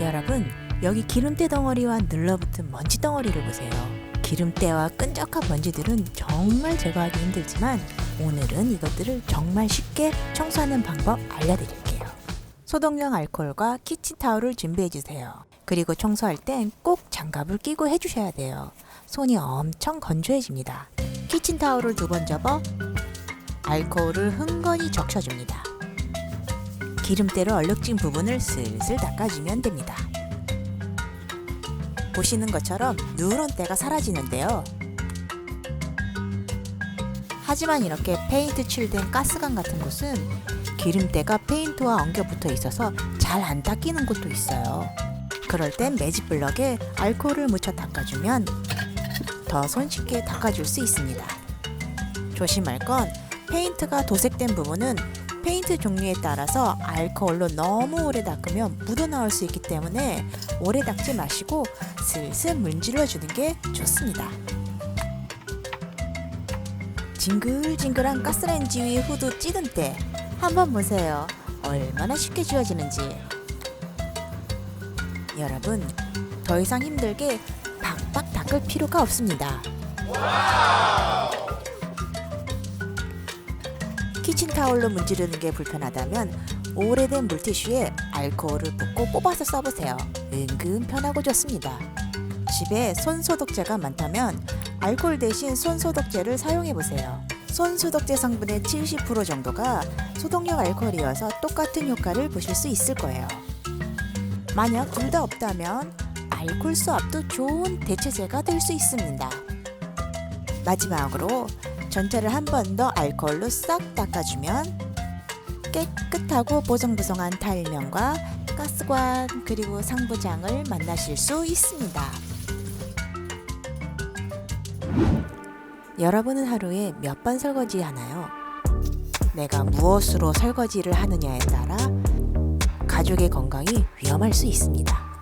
여러분, 여기 기름때 덩어리와 눌러붙은 먼지 덩어리를 보세요. 기름때와 끈적한 먼지들은 정말 제거하기 힘들지만 오늘은 이것들을 정말 쉽게 청소하는 방법 알려드릴게요. 소독용 알코올과 키친타올을 준비해주세요. 그리고 청소할 땐 꼭 장갑을 끼고 해주셔야 돼요. 손이 엄청 건조해집니다. 키친타올을 2번 접어 알코올을 흥건히 적셔줍니다. 기름때로 얼룩진 부분을 슬슬 닦아주면 됩니다. 보시는 것처럼 누런 때가 사라지는데요. 하지만 이렇게 페인트 칠된 가스관 같은 곳은 기름때가 페인트와 엉겨 붙어 있어서 잘 안 닦이는 곳도 있어요. 그럴 땐 매직 블럭에 알코올을 묻혀 닦아주면 더 손쉽게 닦아줄 수 있습니다. 조심할 건 페인트가 도색된 부분은 페인트 종류에 따라서 알코올로 너무 오래 닦으면 묻어나올 수 있기 때문에 오래 닦지 마시고 슬슬 문질러 주는 게 좋습니다. 징글징글한 가스레인지 위에 후드 찌든 때 한번 보세요. 얼마나 쉽게 지워지는지. 여러분, 더 이상 힘들게 박박 닦을 필요가 없습니다. 키친타올로 문지르는 게 불편하다면 오래된 물티슈에 알코올을 붓고 뽑아서 써보세요. 은근 편하고 좋습니다. 집에 손소독제가 많다면 알코올 대신 손소독제를 사용해보세요. 손소독제 성분의 70% 정도가 소독용 알코올이어서 똑같은 효과를 보실 수 있을 거예요. 만약 둘 다 없다면 알코올 수압도 좋은 대체제가 될 수 있습니다. 마지막으로 전체를 한 번 더 알코올로 싹 닦아주면 깨끗하고 보송보송한 타일면과 가스관 그리고 상부장을 만나실 수 있습니다. 여러분은 하루에 몇 번 설거지 하나요? 내가 무엇으로 설거지를 하느냐에 따라 가족의 건강이 위험할 수 있습니다.